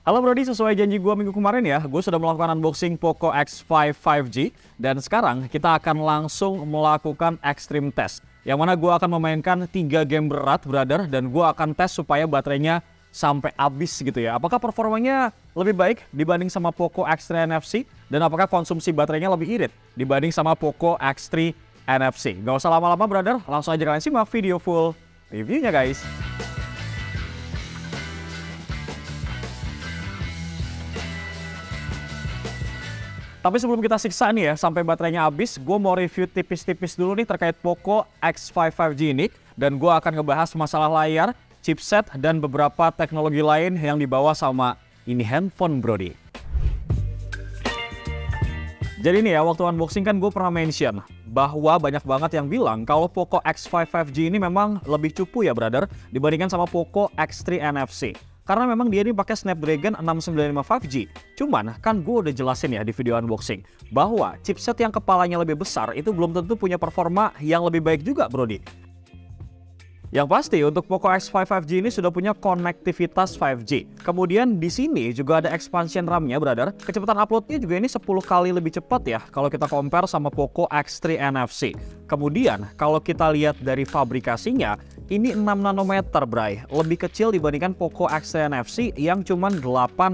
Halo Brody, sesuai janji gue minggu kemarin ya, gue sudah melakukan unboxing Poco X5 5G. Dan sekarang kita akan langsung melakukan extreme test. Yang mana gue akan memainkan 3 game berat, brother. Dan gue akan tes supaya baterainya sampai habis gitu ya. Apakah performanya lebih baik dibanding sama Poco X3 NFC? Dan apakah konsumsi baterainya lebih irit dibanding sama Poco X3 NFC? Gak usah lama-lama brother, langsung aja kalian simak video full reviewnya guys. Tapi sebelum kita siksa nih ya, sampai baterainya habis, gue mau review tipis-tipis dulu nih terkait Poco X5 5G ini. Dan gue akan ngebahas masalah layar, chipset, dan beberapa teknologi lain yang dibawa sama ini handphone brody. Jadi nih ya, waktu unboxing kan gue pernah mention bahwa banyak banget yang bilang kalau Poco X5 5G ini memang lebih cupu ya brother dibandingkan sama Poco X3 NFC. Karena memang dia ini pakai Snapdragon 695 5G. Cuman kan gue udah jelasin ya di video unboxing bahwa chipset yang kepalanya lebih besar itu belum tentu punya performa yang lebih baik juga brody. Yang pasti untuk Poco X5 5G ini sudah punya konektivitas 5G. Kemudian di sini juga ada expansion RAM-nya brother. Kecepatan uploadnya juga ini 10 kali lebih cepat ya kalau kita compare sama Poco X3 NFC. Kemudian kalau kita lihat dari fabrikasinya, ini 6 nanometer bray, lebih kecil dibandingkan Poco X3 NFC yang cuma 8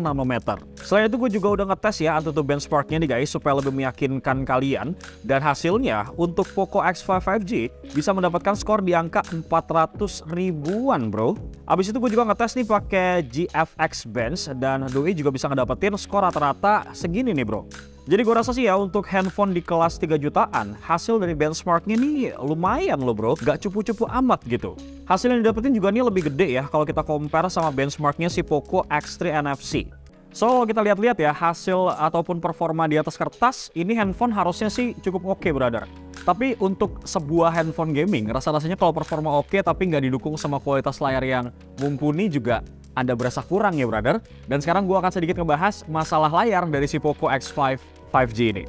nanometer. Selain itu gue juga udah ngetes ya AnTuTu benchmarknya nih guys supaya lebih meyakinkan kalian. Dan hasilnya untuk Poco X5 5G bisa mendapatkan skor di angka 400 ribuan bro. Abis itu gue juga ngetes nih pakai GFX Bench dan doi juga bisa ngedapetin skor rata-rata segini nih bro. Jadi gue rasa sih ya untuk handphone di kelas 3 jutaan, hasil dari benchmarknya nih lumayan loh bro, gak cupu-cupu amat gitu. Hasil yang didapetin juga nih lebih gede ya kalau kita compare sama benchmarknya si Poco X3 NFC. So kalau kita lihat-lihat ya hasil ataupun performa di atas kertas, ini handphone harusnya sih cukup oke brother. Tapi untuk sebuah handphone gaming, rasa-rasanya kalau performa oke tapi nggak didukung sama kualitas layar yang mumpuni juga Anda berasa kurang ya brother. Dan sekarang gue akan sedikit ngebahas masalah layar dari si Poco X5 5G ini.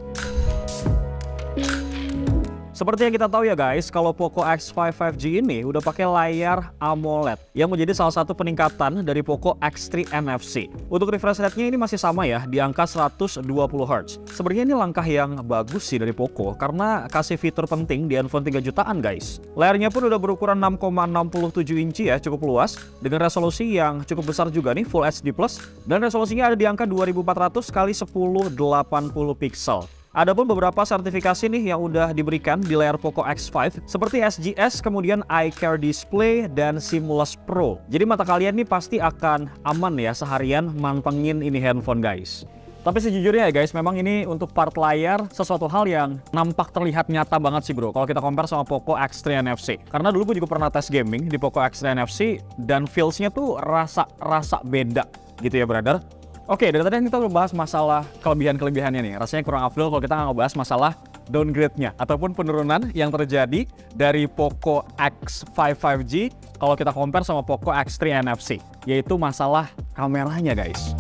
Seperti yang kita tahu ya guys, kalau Poco X5 5G ini udah pakai layar AMOLED yang menjadi salah satu peningkatan dari Poco X3 NFC. Untuk refresh rate-nya ini masih sama ya, di angka 120 Hz. Sebenarnya ini langkah yang bagus sih dari Poco karena kasih fitur penting di handphone 3 jutaan guys. Layarnya pun udah berukuran 6,67 inci ya, cukup luas dengan resolusi yang cukup besar juga nih, Full HD+, dan resolusinya ada di angka 2400 x 1080 pixel. Adapun beberapa sertifikasi nih yang udah diberikan di layar Poco X5 seperti SGS, kemudian iCare Display, dan Simulus Pro. Jadi mata kalian nih pasti akan aman ya seharian mantengin ini handphone guys. Tapi sejujurnya ya guys, memang ini untuk part layar sesuatu hal yang nampak terlihat nyata banget sih bro kalau kita compare sama Poco X3 NFC. Karena dulu gue juga pernah tes gaming di Poco X3 NFC dan feels-nya tuh rasa beda gitu ya brother. Oke, dari tadi kita ngebahas masalah kelebihan-kelebihannya nih. Rasanya kurang afdol kalau kita nggak ngebahas masalah downgrade-nya ataupun penurunan yang terjadi dari Poco X5 5G kalau kita compare sama Poco X3 NFC, yaitu masalah kameranya guys.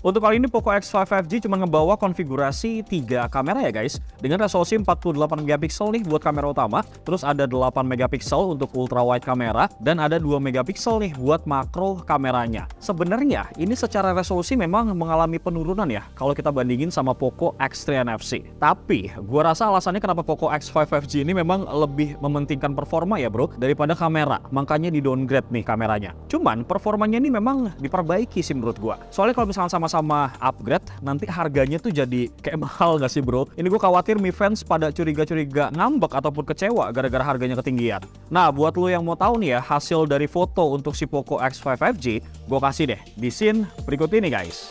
Untuk kali ini Poco X5 5G cuma ngebawa konfigurasi 3 kamera ya guys, dengan resolusi 48 megapiksel nih buat kamera utama, terus ada 8 megapiksel untuk ultra wide kamera, dan ada 2 megapiksel nih buat makro kameranya. Sebenarnya ini secara resolusi memang mengalami penurunan ya kalau kita bandingin sama Poco X3 NFC. Tapi gua rasa alasannya kenapa Poco X5 5G ini memang lebih mementingkan performa ya bro daripada kamera, makanya di downgrade nih kameranya. Cuman performanya ini memang diperbaiki sih menurut gua. Soalnya kalau misalnya sama upgrade, nanti harganya tuh jadi kayak mahal gak sih bro? Ini gue khawatir Mi fans pada curiga-curiga ngambek ataupun kecewa gara-gara harganya ketinggian. Nah buat lo yang mau tahu nih ya hasil dari foto untuk si Poco X5 5G, gue kasih deh di scene berikut ini guys.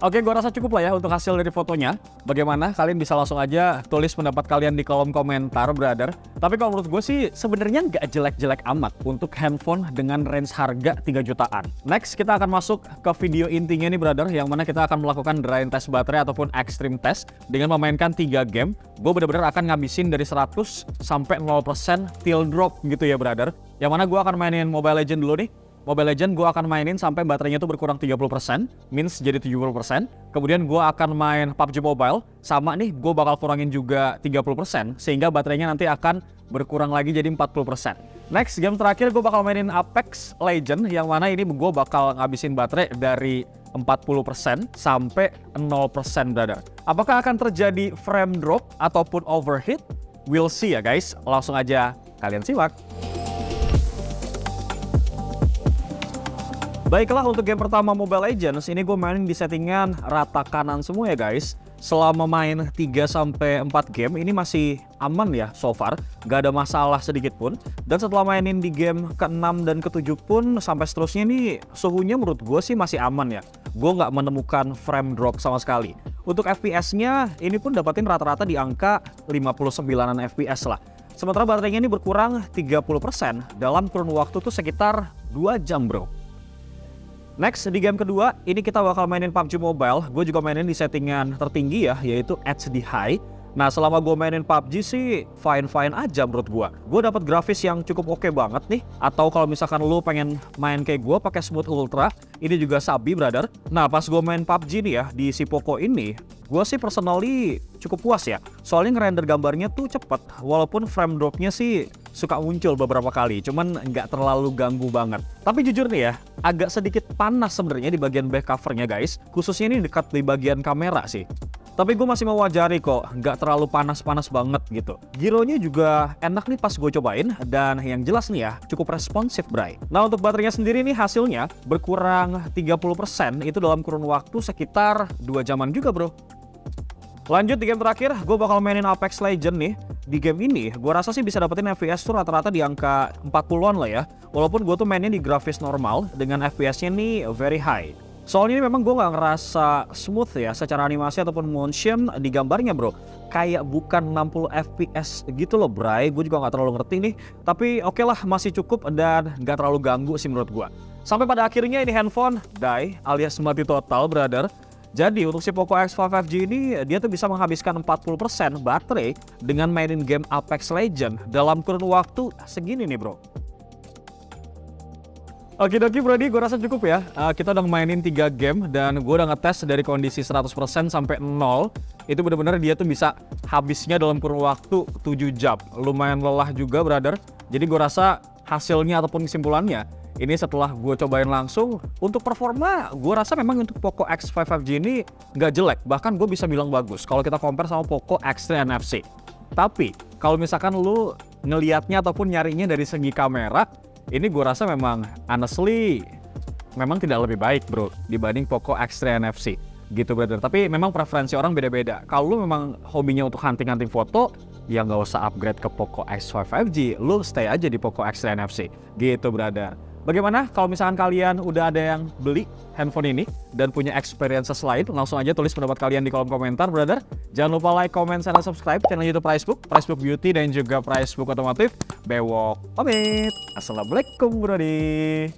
Oke, gue rasa cukup lah ya untuk hasil dari fotonya. Bagaimana? Kalian bisa langsung aja tulis pendapat kalian di kolom komentar, brother. Tapi kalau menurut gue sih sebenarnya nggak jelek-jelek amat untuk handphone dengan range harga 3 jutaan. Next, kita akan masuk ke video intinya nih, brother, yang mana kita akan melakukan dry test baterai ataupun extreme test dengan memainkan 3 game. Gue bener-bener akan ngabisin dari 100 sampai 0% till drop gitu ya, brother. Yang mana gue akan mainin Mobile Legends dulu nih. Mobile Legends gue akan mainin sampai baterainya tuh berkurang 30%, means jadi 70%. Kemudian gue akan main PUBG Mobile, sama nih gue bakal kurangin juga 30%, sehingga baterainya nanti akan berkurang lagi jadi 40%. Next, game terakhir gue bakal mainin Apex Legends, yang mana ini gue bakal ngabisin baterai dari 40% sampai 0%, brother. Apakah akan terjadi frame drop ataupun overheat? We'll see ya guys, langsung aja kalian simak. Baiklah, untuk game pertama Mobile Legends, ini gue mainin di settingan rata kanan semua ya guys. Selama main 3-4 game, ini masih aman ya so far. Gak ada masalah sedikit pun. Dan setelah mainin di game ke-6 dan ke-7 pun, sampai seterusnya ini suhunya menurut gue sih masih aman ya. Gue gak menemukan frame drop sama sekali. Untuk FPS-nya, ini pun dapatin rata-rata di angka 59an FPS lah. Sementara baterainya ini berkurang 30% dalam kurun waktu tuh sekitar 2 jam bro. Next, di game kedua, ini kita bakal mainin PUBG Mobile. Gue juga mainin di settingan tertinggi ya, yaitu HD High. Nah, selama gue mainin PUBG sih fine-fine aja menurut gue. Gue dapat grafis yang cukup oke banget nih. Atau kalau misalkan lu pengen main kayak gue pakai Smooth Ultra, ini juga sabi brother. Nah, pas gue main PUBG nih ya, di si Poco ini, gue sih personally cukup puas ya. Soalnya ngerender gambarnya tuh cepet, walaupun frame dropnya sih suka muncul beberapa kali, cuman nggak terlalu ganggu banget. Tapi jujur nih ya, agak sedikit panas sebenarnya di bagian back covernya guys, khususnya ini dekat di bagian kamera sih. Tapi gue masih mewajari kok, nggak terlalu panas-panas banget gitu. Gironya juga enak nih pas gue cobain, dan yang jelas nih ya, cukup responsif bray. Nah, untuk baterainya sendiri nih hasilnya berkurang 30% itu dalam kurun waktu sekitar 2 jaman juga bro. Lanjut di game terakhir, gue bakal mainin Apex Legends nih. Di game ini, gue rasa sih bisa dapetin FPS tuh rata-rata di angka 40-an lah ya. Walaupun gue tuh mainnya di grafis normal, dengan FPS-nya nih very high. Soalnya ini memang gue nggak ngerasa smooth ya secara animasi ataupun motion di gambarnya bro. Kayak bukan 60 FPS gitu loh bray, gue juga nggak terlalu ngerti nih. Tapi oke lah, masih cukup dan nggak terlalu ganggu sih menurut gue. Sampai pada akhirnya ini handphone die alias mati total brother. Jadi untuk si Poco X5 5G ini dia tuh bisa menghabiskan 40% baterai dengan mainin game Apex Legends dalam kurun waktu segini nih bro. Oke Brody, gue rasa cukup ya. Kita udah mainin 3 game dan gue udah ngetes dari kondisi 100% sampai 0. Itu bener-bener dia tuh bisa habisnya dalam kurun waktu 7 jam. Lumayan lelah juga brother. Jadi gue rasa hasilnya ataupun kesimpulannya, ini setelah gue cobain langsung, untuk performa gue rasa memang untuk Poco X5 5G ini nggak jelek. Bahkan gue bisa bilang bagus kalau kita compare sama Poco X3 NFC. Tapi kalau misalkan lu ngelihatnya ataupun nyarinya dari segi kamera, ini gue rasa memang honestly memang tidak lebih baik bro dibanding Poco X3 NFC gitu brother. Tapi memang preferensi orang beda-beda. Kalau lu memang hobinya untuk hunting-hunting foto, ya nggak usah upgrade ke Poco X5 5G, lu stay aja di Poco X3 NFC gitu brother. Bagaimana kalau misalkan kalian udah ada yang beli handphone ini dan punya experiences lain, langsung aja tulis pendapat kalian di kolom komentar brother. Jangan lupa like, comment, dan subscribe channel YouTube Pricebook Beauty dan juga Pricebook Otomotif. Bewok pamit. Assalamualaikum brody.